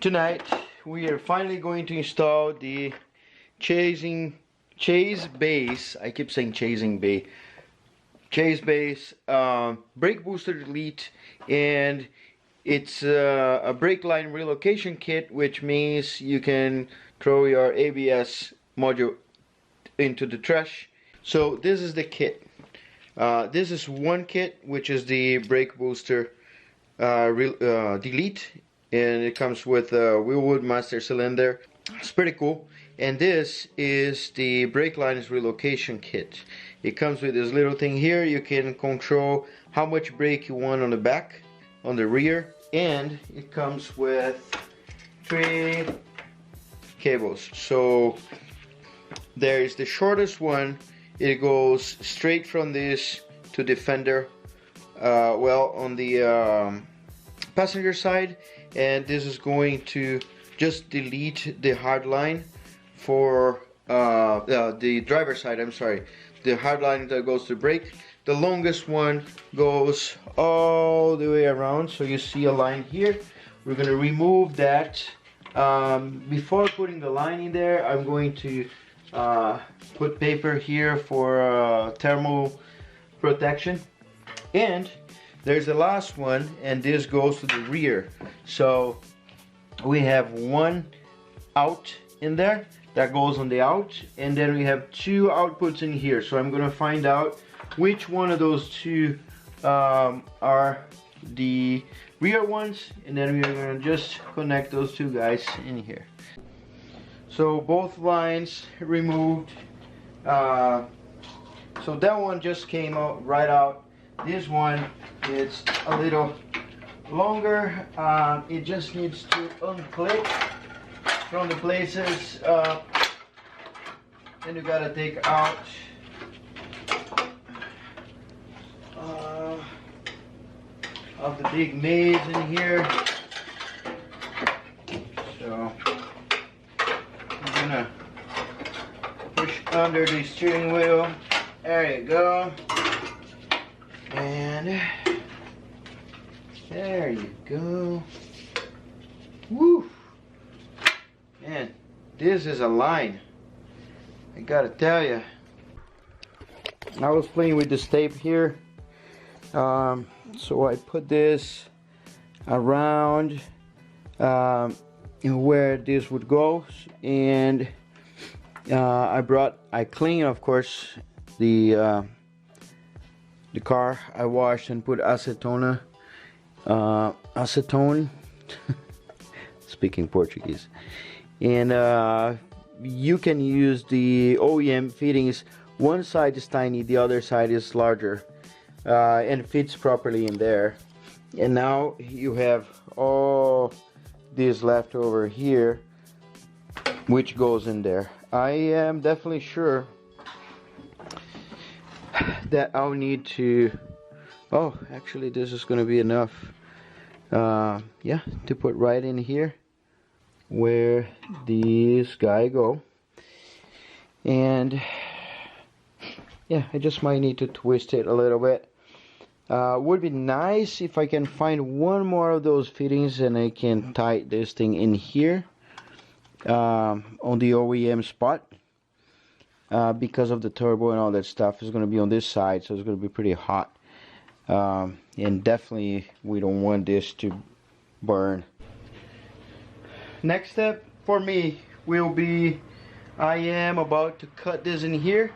Tonight we are finally going to install the chase base. I keep saying chase base brake booster delete, and it's a brake line relocation kit, which means you can throw your ABS module into the trash. So this is the kit. This is one kit, which is the brake booster delete, and it comes with a Wheelwood master cylinder. It's pretty cool. And this is the brake lines relocation kit. It comes with this little thing here. You can control how much brake you want on the back, on the rear, and it comes with 3 cables. So there is the shortest one. It goes straight from this to the fender, well, on the passenger side, and this is going to just delete the hard line for the driver side. I'm sorry, the hard line that goes to brake. The longest one goes all the way around, so you see a line here. We're going to remove that. Before putting the line in there, I'm going to put paper here for thermal protection. And there's the last one, and this goes to the rear. So we have one out in there that goes on the out, and then we have 2 outputs in here. So I'm gonna find out which one of those 2 are the rear ones, and then we're gonna just connect those 2 guys in here. So both lines removed. So that one just came out right out. This one is a little longer. It just needs to unclip from the places, and you gotta take out of the big maze in here. So I'm gonna push under the steering wheel. There you go. And there you go. Woo! Man, this is a line. I gotta tell you. I was playing with this tape here. So I put this around where this would go, and I cleaned, of course, the car. I washed and put acetone, speaking Portuguese, and you can use the OEM fittings. One side is tiny, the other side is larger, and fits properly in there. And now you have all this left over here, which goes in there. I am definitely sure that I'll need to, oh, actually this is gonna be enough, yeah, to put right in here where these guy go. And yeah, I just might need to twist it a little bit. Would be nice if I can find one more of those fittings and I can tie this thing in here on the OEM spot. Because of the turbo and all that stuff is going to be on this side, so it's going to be pretty hot, and definitely we don't want this to burn. Next step for me will be, I am about to cut this in here,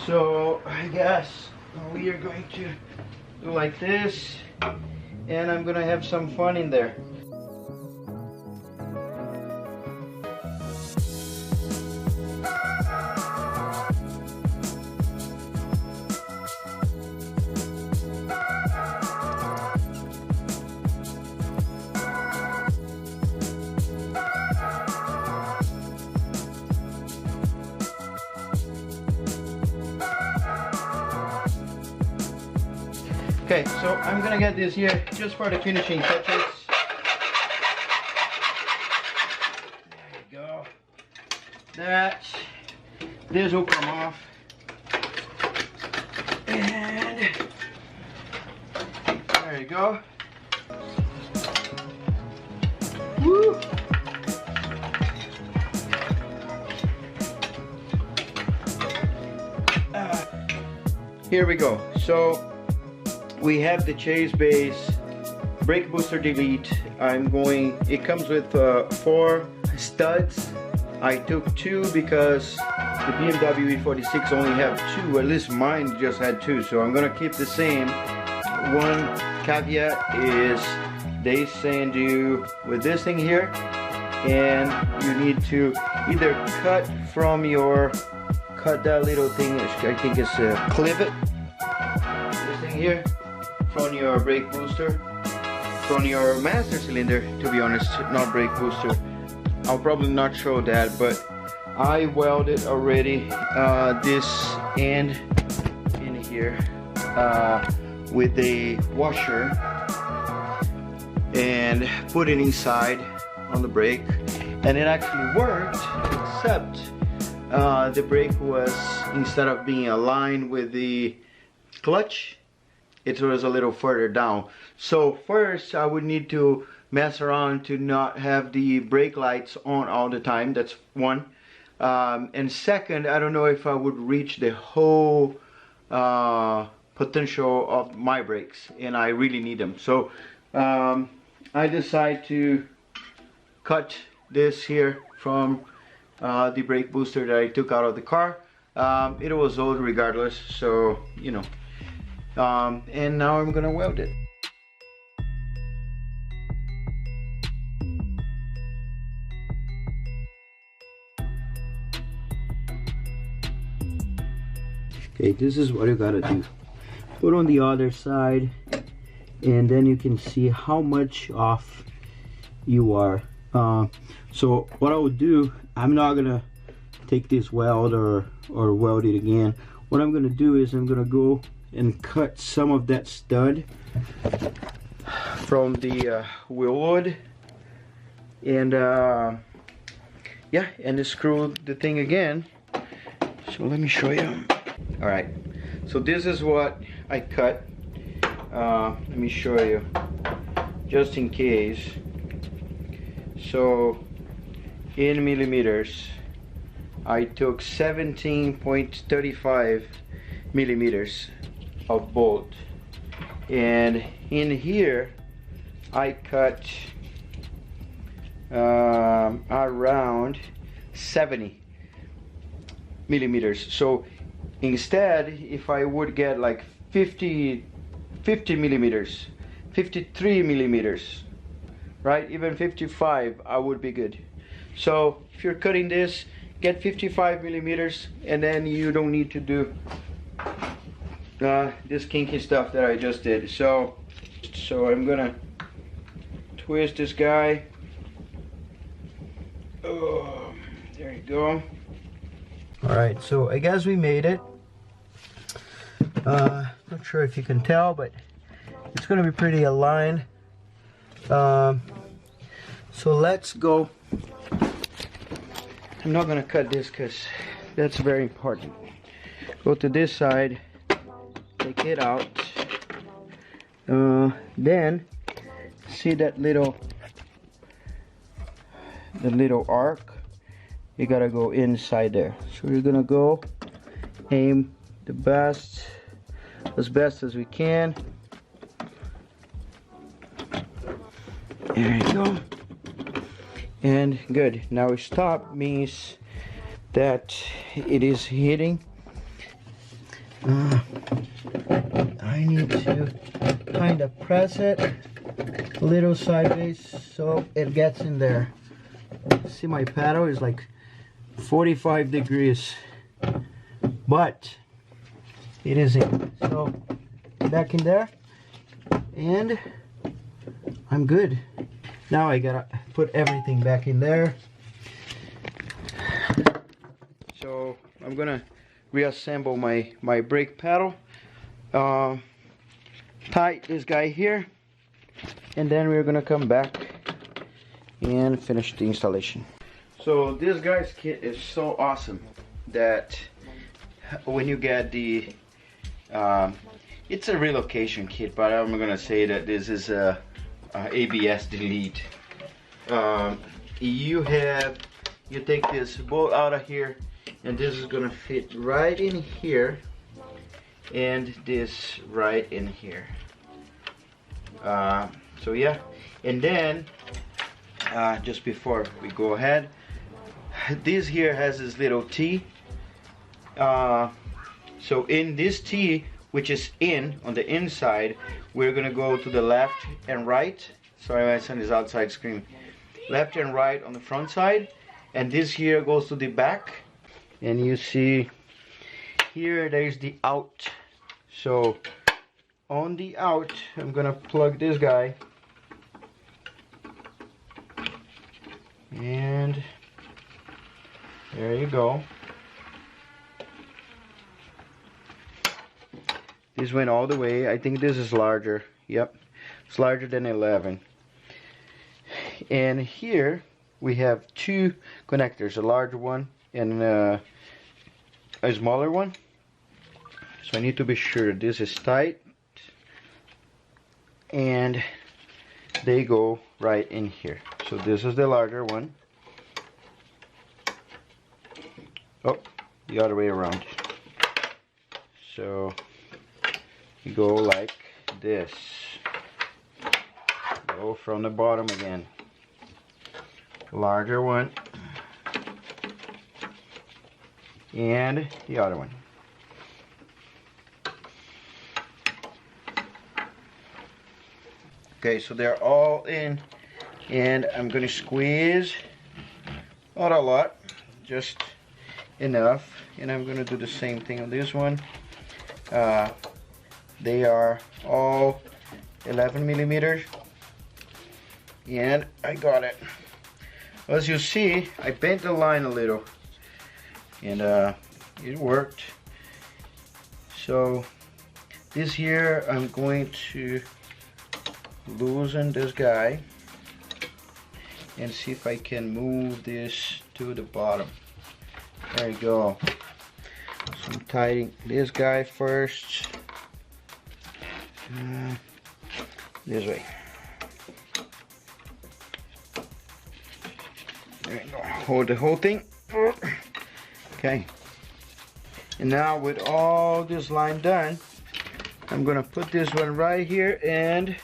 so I guess we are going to do like this, and I'm going to have some fun in there. Okay, so I'm gonna get this here just for the finishing touches. There you go. This will come off. And there you go. Woo! here we go. So we have the chase base brake booster delete. It comes with 4 studs. I took 2 because the BMW E46 only have 2, at least mine just had 2, so I'm gonna keep the same. One caveat is they send you with this thing here, and you need to either cut that little thing, I think it's a clivet, this thing here, from your brake booster, from your master cylinder, to be honest, not brake booster. I'll probably not show that, but I welded already this end in here with a washer and put it inside on the brake, and it actually worked, except the brake was, instead of being aligned with the clutch, it was a little further down. So first I would need to mess around to not have the brake lights on all the time. That's one. And second, I don't know if I would reach the whole potential of my brakes, and I really need them. So I decided to cut this here from the brake booster that I took out of the car. It was old regardless, so you know. And now I'm gonna weld it. Okay, this is what you gotta do. Put on the other side, and then you can see how much off you are. So what I would do, I'm not gonna take this weld or weld it again. What I'm gonna do is I'm gonna go and cut some of that stud from the wheel wood, and yeah, and screw the thing again. So let me show you. All right, so this is what I cut. Let me show you, just in case. So in millimeters, I took 17.35 millimeters of bolt, and in here I cut around 70 millimeters. So instead, if I would get like 50 millimeters, 53 millimeters, right, even 55, I would be good. So if you're cutting this, get 55 millimeters, and then you don't need to do this kinky stuff that I just did. So I'm gonna twist this guy. Oh, there you go. All right, so I guess we made it. Not sure if you can tell, but it's gonna be pretty aligned. So let's go. I'm not gonna cut this because that's very important. Go to this side, take it out. Then see that little arc. You gotta go inside there. So we're gonna go aim the best as we can. There you go. And good. Now stop means that it is hitting. I need to kind of press it a little sideways so it gets in there. See, my paddle is like 45 degrees, but it is in. So back in there, and I'm good. Now I gotta put everything back in there. So I'm gonna reassemble my brake paddle, tight this guy here, and then we're gonna come back and finish the installation. So this guy's kit is so awesome that when you get the it's a relocation kit, but I'm gonna say that this is a ABS delete. You take this bolt out of here, and this is gonna fit right in here, and this right in here. So yeah, and then just before we go ahead, this here has this little T. So in this T, which is on the inside, we're gonna go to the left and right. Sorry, my son is outside screaming. Left and right on the front side, and this here goes to the back. And you see here, there's the out. So on the out, I'm gonna plug this guy, and there you go. This went all the way. I think this is larger. Yep, it's larger than 11. And here we have two connectors, a larger one and a smaller one. So I need to be sure this is tight, and they go right in here. So this is the larger one. Oh, the other way around. So you go like this. Go from the bottom again. Larger one. And the other one. Okay, so they're all in, and I'm gonna squeeze, not a lot, just enough, and I'm gonna do the same thing on this one. They are all 11 millimeters, and I got it. As you see, I bent the line a little, and it worked. So this here, I'm going to loosen this guy and see if I can move this to the bottom. There you go. So I'm tightening this guy first. This way. There you go. Hold the whole thing. Okay. And now with all this line done, I'm gonna put this one right here and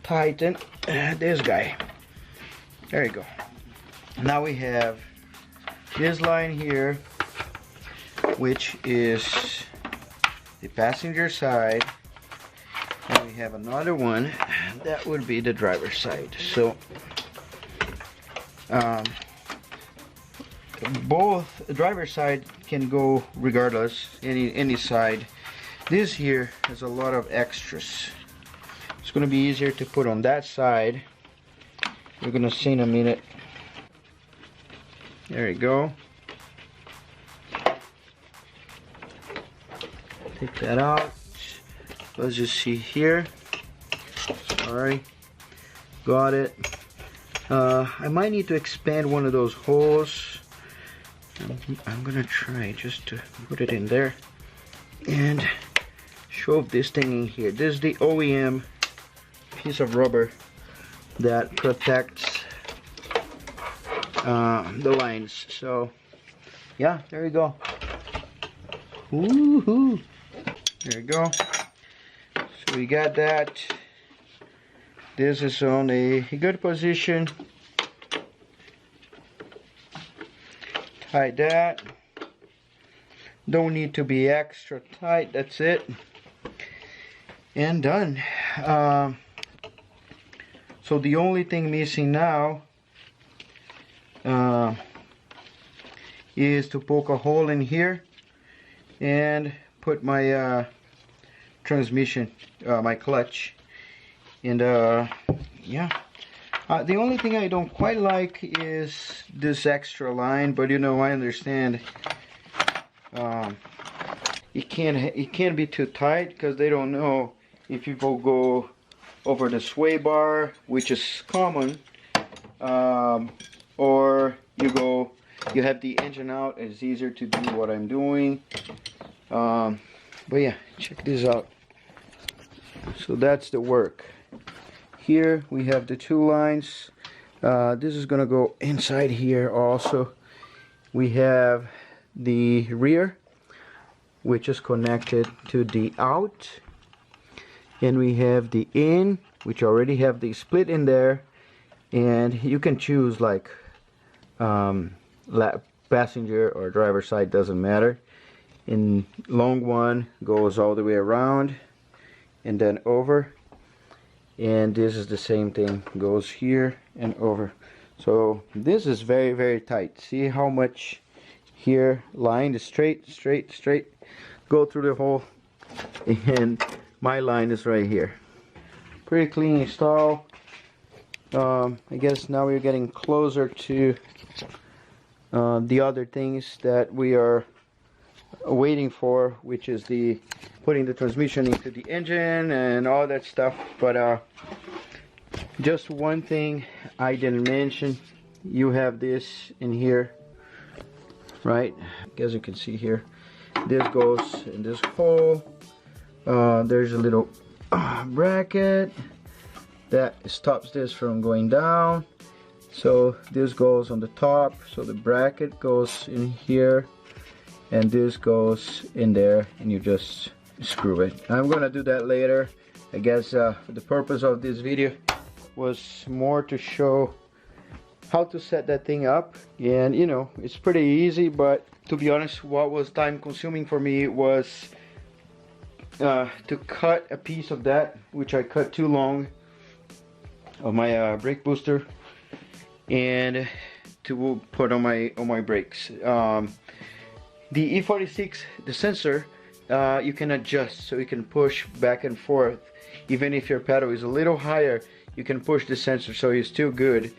tighten this guy. There you go. Now we have this line here, which is the passenger side, and we have another one that would be the driver's side. So both the driver's side can go regardless, any side. This here has a lot of extras. It's going to be easier to put on that side. You're going to see in a minute. There you go. Take that out. Let's just see here. Sorry. Got it. I might need to expand one of those holes. I'm going to try just to put it in there and shove this thing in here. This is the OEM piece of rubber that protects the lines. So yeah, there you go. Woohoo! There you go. So we got that. This is on a good position. Tight that. Don't need to be extra tight. That's it. And done. So the only thing missing now is to poke a hole in here and put my transmission, my clutch, and yeah. The only thing I don't quite like is this extra line, but you know, I understand. It can't be too tight because they don't know if people go over the sway bar, which is common, or you have the engine out. It's easier to do what I'm doing. But yeah, check this out. So that's the work. Here we have the two lines. This is gonna go inside here also. We have the rear which is connected to the out, and we have the in, which already have the split in there, and you can choose like passenger or driver side, doesn't matter. In long one goes all the way around and then over, and this is the same thing, goes here and over. So this is very, very tight. See how much here, line is straight, go through the hole, and my line is right here. Pretty clean install. I guess now we're getting closer to the other things that we are waiting for, which is the putting the transmission into the engine and all that stuff. But just one thing I didn't mention, you have this in here, right? As you can see here, this goes in this hole. There's a little bracket that stops this from going down, so this goes on the top, so the bracket goes in here and this goes in there, and you just screw it. I'm gonna do that later. I guess the purpose of this video was more to show how to set that thing up, and you know, it's pretty easy. But to be honest, what was time consuming for me was to cut a piece of that, which I cut too long, of my brake booster, and to put on my brakes. The E46, the sensor, you can adjust, so you can push back and forth. Even if your pedal is a little higher, you can push the sensor, so it's still good.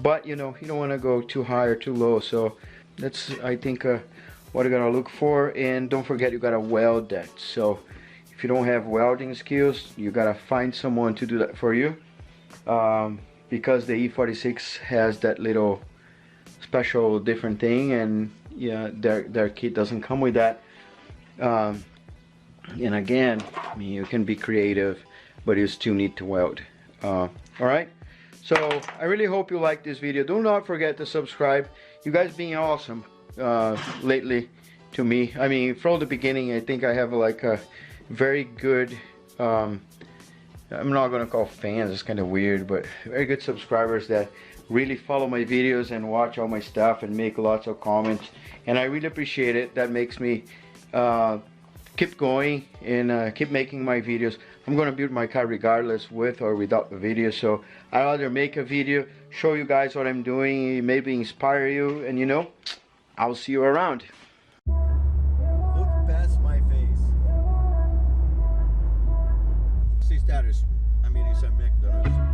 But you know, you don't want to go too high or too low. So that's, I think, what you gotta look for. And don't forget, you gotta weld that. So if you don't have welding skills, you gotta find someone to do that for you. Because the E46 has that little special different thing, and yeah, their kit doesn't come with that. And again, I mean, you can be creative, but you still need to weld. Alright, so I really hope you like this video. Do not forget to subscribe. You guys being awesome lately to me. I mean, from the beginning, I think I have like a very good, I'm not gonna call fans, it's kind of weird, but very good subscribers that really follow my videos and watch all my stuff and make lots of comments, and I really appreciate it. That makes me keep going and keep making my videos. I'm gonna build my car regardless, with or without the video, so I'd rather make a video, show you guys what I'm doing, maybe inspire you, and you know, I'll see you around. Look past my face. See status. I mean, it's a McDonald's.